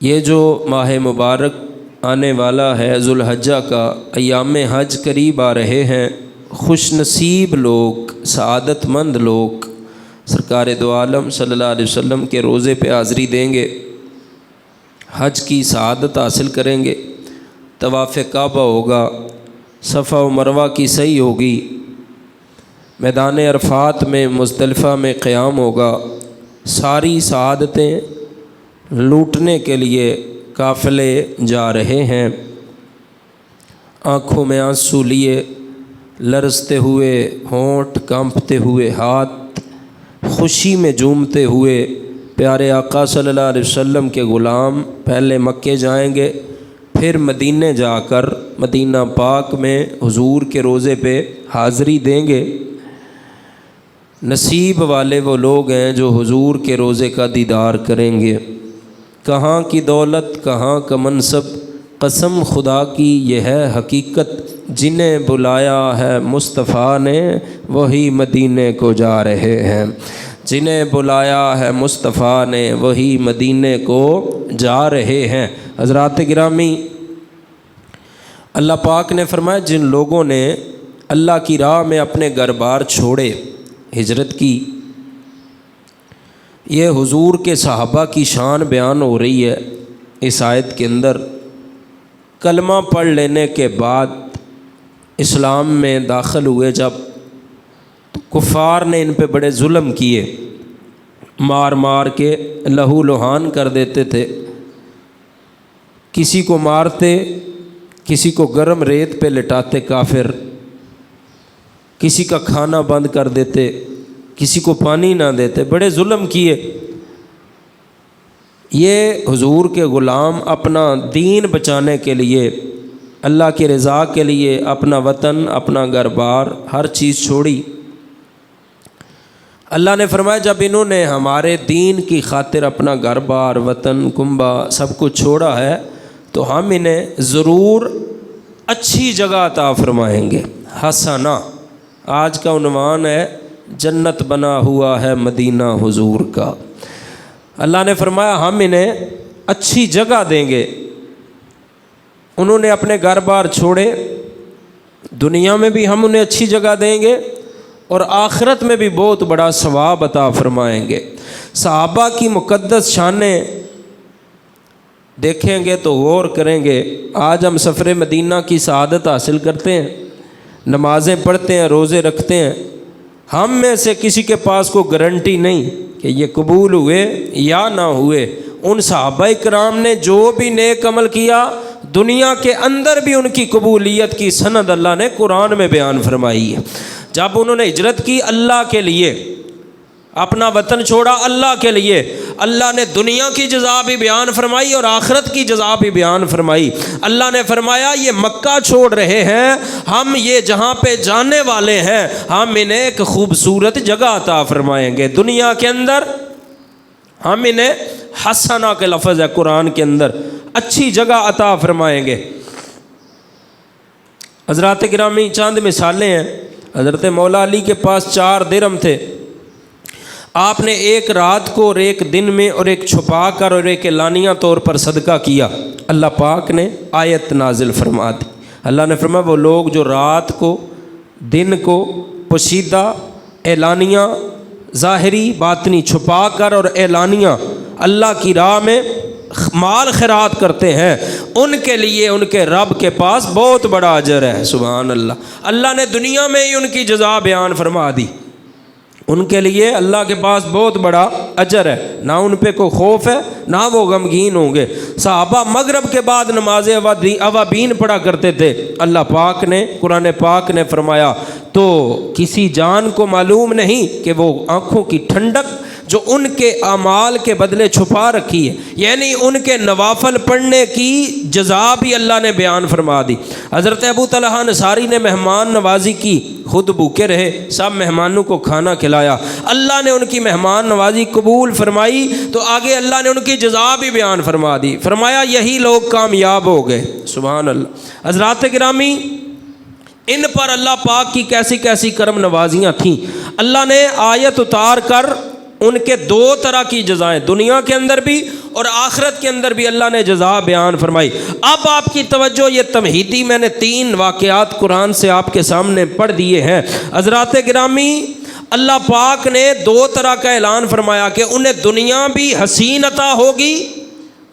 یہ جو ماہ مبارک آنے والا ہے ذوالحجہ کا، ایام حج قریب آ رہے ہیں۔ خوش نصیب لوگ، سعادت مند لوگ سرکار دو عالم صلی اللہ علیہ وسلم کے روضے پہ حاضری دیں گے، حج کی سعادت حاصل کریں گے، طواف کعبہ ہوگا، صفا و مروہ کی سعی ہوگی، میدان عرفات میں مزدلفہ میں قیام ہوگا۔ ساری سعادتیں لوٹنے کے لیے قافلے جا رہے ہیں۔ آنکھوں میں آنسو لیے، لرزتے ہوئے ہونٹ، کانپتے ہوئے ہاتھ، خوشی میں جھومتے ہوئے پیارے آقا صلی اللہ علیہ وسلم کے غلام پہلے مکے جائیں گے، پھر مدینے جا کر مدینہ پاک میں حضور کے روضے پہ حاضری دیں گے۔ نصیب والے وہ لوگ ہیں جو حضور کے روضے کا دیدار کریں گے۔ کہاں کی دولت، کہاں کا منصب، قسم خدا کی یہ ہے حقیقت، جنہیں بلایا ہے مصطفیٰ نے وہی مدینے کو جا رہے ہیں۔ جنہیں بلایا ہے مصطفیٰ نے وہی مدینے کو جا رہے ہیں۔ حضرات گرامی، اللہ پاک نے فرمایا جن لوگوں نے اللہ کی راہ میں اپنے گھر بار چھوڑے، ہجرت کی، یہ حضور کے صحابہ کی شان بیان ہو رہی ہے اس آیت کے اندر۔ کلمہ پڑھ لینے کے بعد اسلام میں داخل ہوئے جب، کفار نے ان پہ بڑے ظلم کیے، مار مار کے لہو لہان کر دیتے تھے، کسی کو مارتے، کسی کو گرم ریت پہ لٹاتے کافر، کسی کا کھانا بند کر دیتے، کسی کو پانی نہ دیتے، بڑے ظلم کیے۔ یہ حضور کے غلام اپنا دین بچانے کے لیے، اللہ کی رضا کے لیے اپنا وطن، اپنا گھر بار، ہر چیز چھوڑی۔ اللہ نے فرمایا جب انہوں نے ہمارے دین کی خاطر اپنا گھر بار، وطن، کنبہ سب کچھ چھوڑا ہے تو ہم انہیں ضرور اچھی جگہ عطا فرمائیں گے۔ حسنہ، آج کا عنوان ہے جنت بنا ہوا ہے مدینہ حضور کا۔ اللہ نے فرمایا ہم انہیں اچھی جگہ دیں گے۔ انہوں نے اپنے گھر بار چھوڑے، دنیا میں بھی ہم انہیں اچھی جگہ دیں گے اور آخرت میں بھی بہت بڑا ثواب عطا فرمائیں گے۔ صحابہ کی مقدس شانیں دیکھیں گے تو غور کریں گے۔ آج ہم سفر مدینہ کی سعادت حاصل کرتے ہیں، نمازیں پڑھتے ہیں، روزے رکھتے ہیں، ہم میں سے کسی کے پاس کوئی گارنٹی نہیں کہ یہ قبول ہوئے یا نہ ہوئے۔ ان صحابہ کرام نے جو بھی نیک عمل کیا، دنیا کے اندر بھی ان کی قبولیت کی سند اللہ نے قرآن میں بیان فرمائی ہے۔ جب انہوں نے ہجرت کی اللہ کے لیے، اپنا وطن چھوڑا اللہ کے لیے، اللہ نے دنیا کی جزا بھی بیان فرمائی اور آخرت کی جزا بھی بیان فرمائی۔ اللہ نے فرمایا یہ مکہ چھوڑ رہے ہیں، ہم یہ جہاں پہ جانے والے ہیں، ہم انہیں ایک خوبصورت جگہ عطا فرمائیں گے دنیا کے اندر۔ ہم انہیں حسنہ کے لفظ ہے قرآن کے اندر، اچھی جگہ عطا فرمائیں گے۔ حضرات گرامی، چند مثالیں ہیں۔ حضرت مولا علی کے پاس 4 درہم تھے، آپ نے ایک رات کو اور ایک دن میں اور ایک چھپا کر اور ایک اعلانیہ طور پر صدقہ کیا۔ اللہ پاک نے آیت نازل فرما دی۔ اللہ نے فرمایا وہ لوگ جو رات کو، دن کو، پوشیدہ، اعلانیہ، ظاہری، باطنی، چھپا کر اور اعلانیہ اللہ کی راہ میں مال خیرات کرتے ہیں، ان کے لیے ان کے رب کے پاس بہت بڑا اجر ہے۔ سبحان اللہ۔ اللہ نے دنیا میں ہی ان کی جزا بیان فرما دی۔ ان کے لیے اللہ کے پاس بہت بڑا اجر ہے، نہ ان پہ کوئی خوف ہے، نہ وہ غمگین ہوں گے۔ صحابہ مغرب کے بعد نماز اوابین پڑھا کرتے تھے۔ اللہ پاک نے، قرآن پاک نے فرمایا تو کسی جان کو معلوم نہیں کہ وہ آنکھوں کی ٹھنڈک جو ان کے اعمال کے بدلے چھپا رکھی ہے، یعنی ان کے نوافل پڑھنے کی جزا بھی اللہ نے بیان فرما دی۔ حضرت ابو طلحہ انصاری نے مہمان نوازی کی، خود بھوکے رہے، سب مہمانوں کو کھانا کھلایا، اللہ نے ان کی مہمان نوازی قبول فرمائی تو آگے اللہ نے ان کی جزا بھی بیان فرما دی۔ فرمایا یہی لوگ کامیاب ہو گئے۔ سبحان اللہ۔ حضرات گرامی، ان پر اللہ پاک کی کیسی کیسی کرم نوازیاں تھیں۔ اللہ نے آیت اتار کر ان کے 2 طرح کی جزائیں دنیا کے اندر بھی اور آخرت کے اندر بھی اللہ نے جزا بیان فرمائی۔ اب آپ کی توجہ، یہ تمہیدی میں نے 3 واقعات قرآن سے آپ کے سامنے پڑھ دیے ہیں۔ حضرات گرامی، اللہ پاک نے 2 طرح کا اعلان فرمایا کہ انہیں دنیا بھی حسین عطا ہوگی،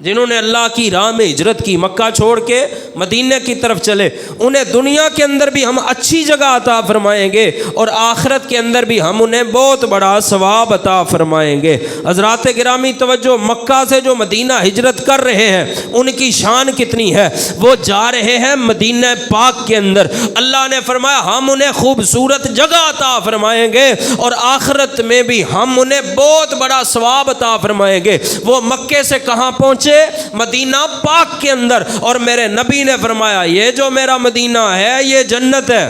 جنہوں نے اللہ کی راہ میں ہجرت کی، مکہ چھوڑ کے مدینے کی طرف چلے، انہیں دنیا کے اندر بھی ہم اچھی جگہ عطا فرمائیں گے، اور آخرت کے اندر بھی ہم انہیں بہت بڑا ثواب عطا فرمائیں گے۔ حضرات گرامی توجہ، مکہ سے جو مدینہ ہجرت کر رہے ہیں ان کی شان کتنی ہے، وہ جا رہے ہیں مدینہ پاک کے اندر، اللہ نے فرمایا ہم انہیں خوبصورت جگہ عطا فرمائیں گے، اور آخرت میں بھی ہم انہیں بہت بڑا ثواب عطا فرمائیں گے۔ وہ مکے سے کہاں پہنچے؟ مدینہ پاک کے اندر، اور میرے نبی نے فرمایا یہ جو میرا مدینہ ہے یہ جنت ہے۔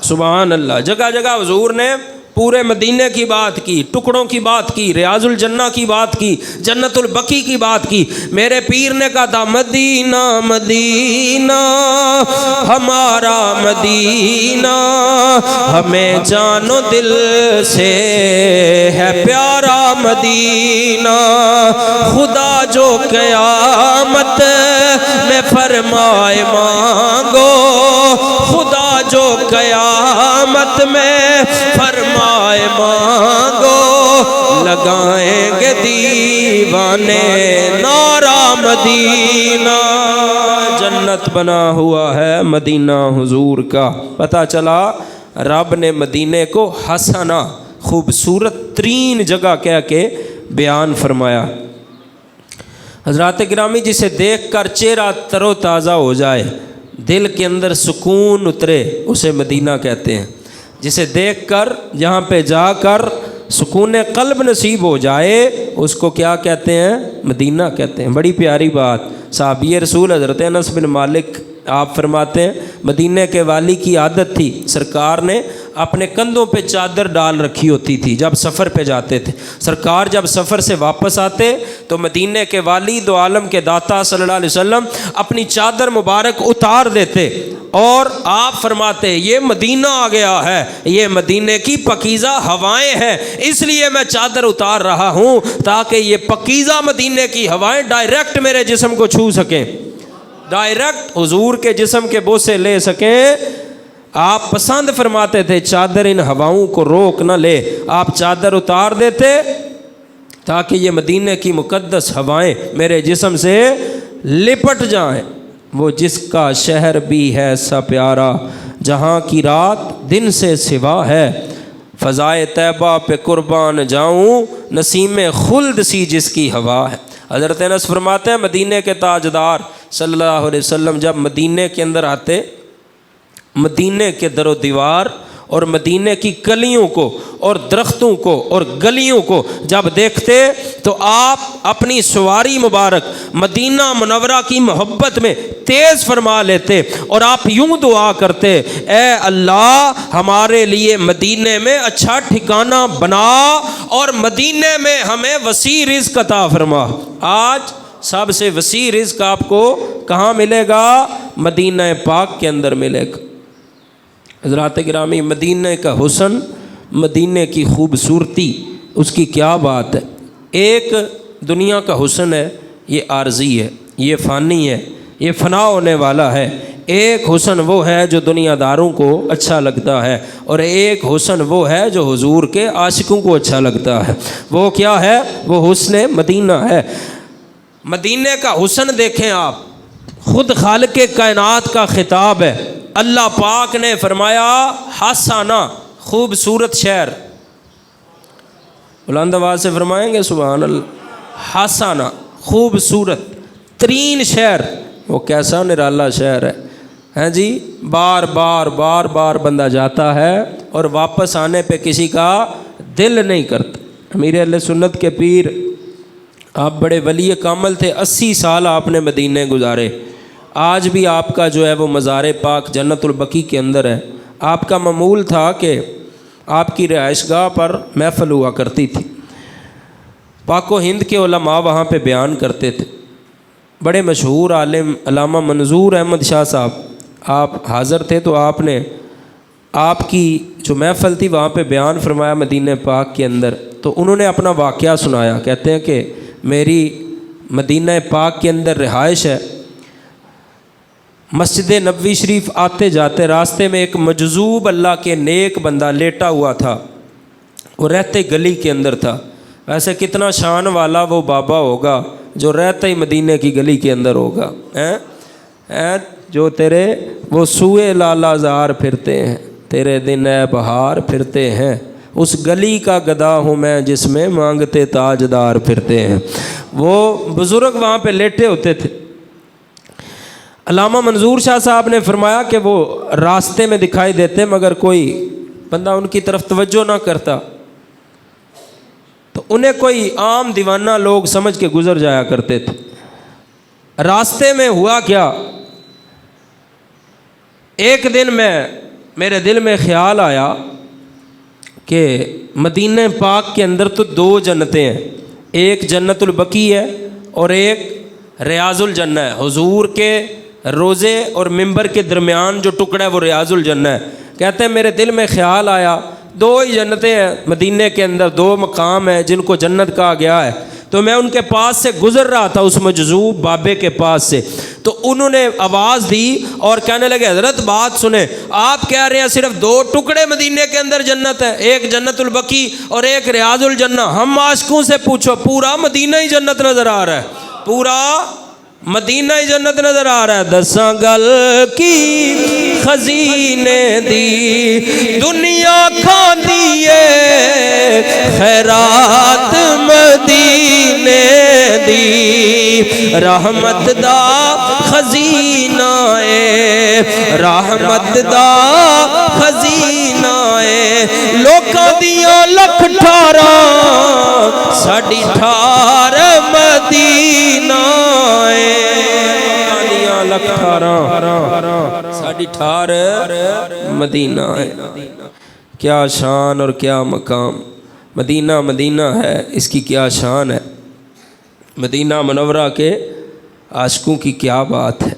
سبحان اللہ۔ جگہ جگہ حضور نے پورے مدینے کی بات کی، ٹکڑوں کی بات کی، ریاض الجنہ کی بات کی، جنت البقیع کی بات کی۔ میرے پیر نے کہا تھا مدینہ مدینہ ہمارا مدینہ، ہمیں جان و دل سے ہے پیارا مدینہ، خدا جو قیامت میں فرمائے مانگو، خدا جو قیامت میں فرمائے مانگو، لگائیں گے دیوانے نعرہ مدینہ۔ جنت بنا ہوا ہے مدینہ حضور کا۔ پتہ چلا رب نے مدینے کو حسنا، خوبصورت ترین جگہ کہہ کے بیان فرمایا۔ حضرات گرامی، جسے دیکھ کر چہرہ تر و تازہ ہو جائے، دل کے اندر سکون اترے، اسے مدینہ کہتے ہیں۔ جسے دیکھ کر، جہاں پہ جا کر سکون قلب نصیب ہو جائے، اس کو کیا کہتے ہیں؟ مدینہ کہتے ہیں۔ بڑی پیاری بات۔ صحابی رسول حضرت انس بن مالک آپ فرماتے ہیں مدینہ کے والی کی عادت تھی، سرکار نے اپنے کندھوں پہ چادر ڈال رکھی ہوتی تھی جب سفر پہ جاتے تھے۔ سرکار جب سفر سے واپس آتے تو مدینہ کے والی دو عالم کے داتا صلی اللہ علیہ وسلم اپنی چادر مبارک اتار دیتے، اور آپ فرماتے یہ مدینہ آ گیا ہے، یہ مدینہ کی پاکیزہ ہوائیں ہیں، اس لیے میں چادر اتار رہا ہوں تاکہ یہ پاکیزہ مدینہ کی ہوائیں ڈائریکٹ میرے جسم کو چھو سکیں، ڈائریکٹ حضور کے جسم کے بوسے لے سکیں۔ آپ پسند فرماتے تھے چادر ان ہواؤں کو روک نہ لے، آپ چادر اتار دیتے تاکہ یہ مدینہ کی مقدس ہوائیں میرے جسم سے لپٹ جائیں۔ وہ جس کا شہر بھی ہے سا پیارا، جہاں کی رات دن سے سوا ہے، فضائے طیبہ پہ قربان جاؤں، نسیم خلد سی جس کی ہوا ہے۔ حضرت انس فرماتے ہیں مدینہ کے تاجدار صلی اللہ علیہ وسلم جب مدینہ کے اندر آتے، مدینہ کے در و دیوار اور مدینہ کی کلیوں کو اور درختوں کو اور گلیوں کو جب دیکھتے تو آپ اپنی سواری مبارک مدینہ منورہ کی محبت میں تیز فرما لیتے، اور آپ یوں دعا کرتے، اے اللہ ہمارے لیے مدینہ میں اچھا ٹھکانہ بنا، اور مدینہ میں ہمیں وسیع رزق عطا فرما۔ آج سب سے وسیع رزق آپ کو کہاں ملے گا؟ مدینہ پاک کے اندر ملے گا۔ حضرات گرامی، مدینہ کا حسن، مدینہ کی خوبصورتی، اس کی کیا بات ہے۔ ایک دنیا کا حسن ہے، یہ عارضی ہے، یہ فانی ہے، یہ فنا ہونے والا ہے۔ ایک حسن وہ ہے جو دنیا داروں کو اچھا لگتا ہے، اور ایک حسن وہ ہے جو حضور کے عاشقوں کو اچھا لگتا ہے۔ وہ کیا ہے؟ وہ حسن مدینہ ہے۔ مدینہ کا حسن دیکھیں آپ، خود خالق کائنات کا خطاب ہے۔ اللہ پاک نے فرمایا حسنا، خوبصورت شہر، بلند آواز سے فرمائیں گے سبحان اللہ۔ حسنا، خوبصورت ترین شہر، وہ کیسا نرالا شہر ہے جی، بار بار بار بار بندہ جاتا ہے اور واپس آنے پہ کسی کا دل نہیں کرتا۔ امیر اہل سنت کے پیر آپ بڑے ولی کامل تھے، 80 سال آپ نے مدینے گزارے۔ آج بھی آپ کا جو ہے وہ مزار پاک جنت البقیع کے اندر ہے۔ آپ کا معمول تھا کہ آپ کی رہائش گاہ پر محفل ہوا کرتی تھی، پاک و ہند کے علماء وہاں پہ بیان کرتے تھے۔ بڑے مشہور عالم علامہ منظور احمد شاہ صاحب آپ حاضر تھے، تو آپ نے آپ کی جو محفل تھی وہاں پہ بیان فرمایا مدینہ پاک کے اندر، تو انہوں نے اپنا واقعہ سنایا۔ کہتے ہیں کہ میری مدینہ پاک کے اندر رہائش ہے۔ مسجد نبوی شریف آتے جاتے راستے میں ایک مجذوب اللہ کے نیک بندہ لیٹا ہوا تھا، وہ رہتے گلی کے اندر تھا۔ ویسے کتنا شان والا وہ بابا ہوگا جو رہتے ہی مدینے کی گلی کے اندر ہوگا، جو تیرے وہ سوئے لالا زار پھرتے ہیں، تیرے دن اے بہار پھرتے ہیں، اس گلی کا گدا ہوں میں جس میں مانگتے تاجدار پھرتے ہیں۔ وہ بزرگ وہاں پہ لیٹے ہوتے تھے۔ علامہ منظور شاہ صاحب نے فرمایا کہ وہ راستے میں دکھائی دیتے مگر کوئی بندہ ان کی طرف توجہ نہ کرتا، تو انہیں کوئی عام دیوانہ لوگ سمجھ کے گزر جایا کرتے تھے۔ راستے میں ہوا کیا، ایک دن میرے دل میں خیال آیا کہ مدینہ پاک کے اندر تو دو جنتیں ہیں، ایک جنت البقیع ہے اور ایک ریاض الجنہ ہے۔ حضور کے روزے اور ممبر کے درمیان جو ٹکڑا ہے وہ ریاض الجنہ ہے۔ کہتے ہیں میرے دل میں خیال آیا دو ہی جنتیں ہیں مدینہ کے اندر، دو مقام ہیں جن کو جنت کہا گیا ہے، تو میں ان کے پاس سے گزر رہا تھا، اس مجذوب بابے کے پاس سے، تو انہوں نے آواز دی اور کہنے لگے حضرت بات سنیں، آپ کہہ رہے ہیں صرف دو ٹکڑے مدینے کے اندر جنت ہے، ایک جنت البقیع اور ایک ریاض الجنہ، ہم عاشقوں سے پوچھو پورا مدینہ ہی جنت نظر آ رہا ہے، پورا مدینہ ہی جنت نظر آ رہا ہے۔ دساں گل کی خزینے دی دنیا کھاندی ہے، خیرات مدینے دی رحمت دا خزینہ ہے، رحمت دا خزینہ ہے، لوکاں دیاں لکھ ٹھارا ساڈی ٹھار مدینہ ہے، لکھ ٹھارا ساڈی ٹھار مدینہ ہے۔ کیا شان اور کیا مقام، مدینہ مدینہ ہے، اس کی کیا شان ہے، مدینہ منورہ کے عاشقوں کی کیا بات ہے۔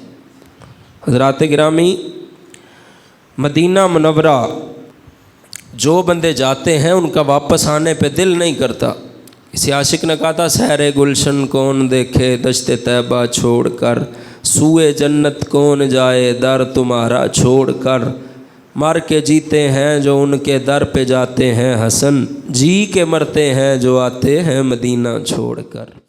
حضرات گرامی، مدینہ منورہ جو بندے جاتے ہیں ان کا واپس آنے پہ دل نہیں کرتا۔ کسی عاشق نے کہا تھا سحر گلشن کون دیکھے دشت طیبہ چھوڑ کر، سوئے جنت کون جائے در تمہارا چھوڑ کر، مر کے جیتے ہیں جو ان کے در پہ جاتے ہیں حسن، جی کے مرتے ہیں جو آتے ہیں مدینہ چھوڑ کر۔